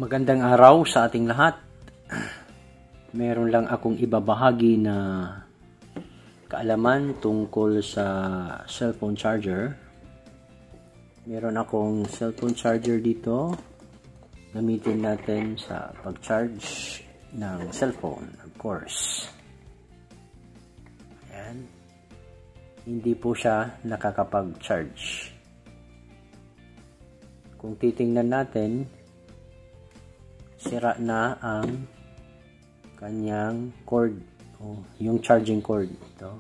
Magandang araw sa ating lahat. Meron lang akong ibabahagi na kaalaman tungkol sa cellphone charger. Meron akong cellphone charger dito. Gamitin natin sa pag-charge ng cellphone, of course. Ayan. Hindi po siya nakakapag-charge. Kung titingnan natin, sira na ang kanyang cord o yung charging cord ito.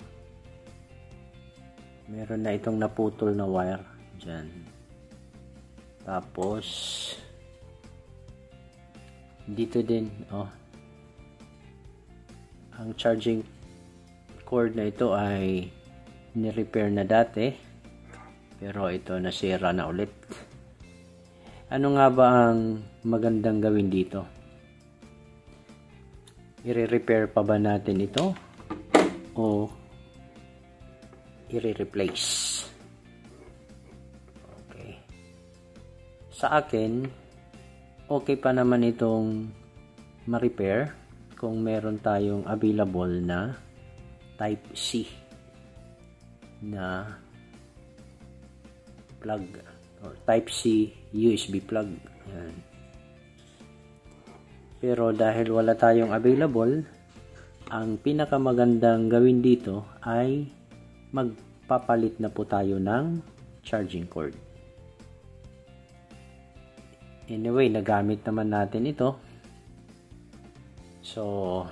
Meron na itong naputol na wire dyan. Tapos dito din ang charging cord na ito ay ni-repair na dati, pero ito nasira na ulit. Ano nga ba ang magandang gawin dito? I-repair pa ba natin ito o i-replace? Okay. Sa akin, okay pa naman itong ma-repair kung meron tayong available na Type C na plug or Type C USB plug. Yan. Pero dahil wala tayong available, ang pinakamagandang gawin dito ay magpapalit na po tayo ng charging cord. Anyway, nagamit naman natin ito. So,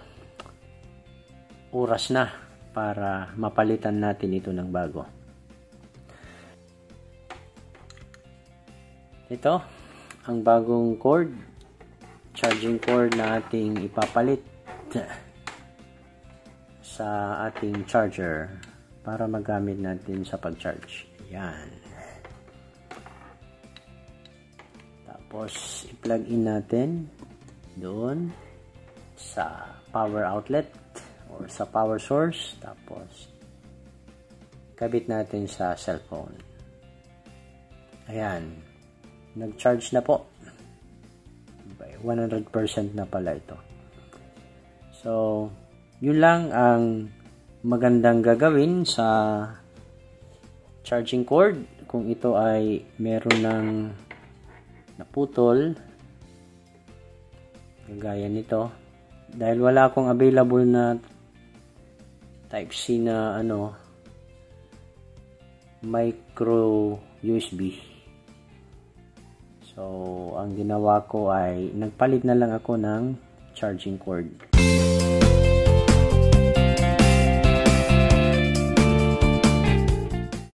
oras na para mapalitan natin ito ng bago. Ito, ang bagong cord, charging cord na ating ipapalit sa ating charger para magamit natin sa pag-charge. Yan. Tapos, i-plug in natin doon sa power outlet or sa power source. Tapos, kabit natin sa cellphone. Ayan. Nag-charge na po. 100% na pala ito. So, yun lang ang magandang gagawin sa charging cord. Kung ito ay meron ng naputol, kagaya nito. Dahil wala akong available na Type C na micro USB. So, ang ginawa ko ay nagpalit na lang ako ng charging cord.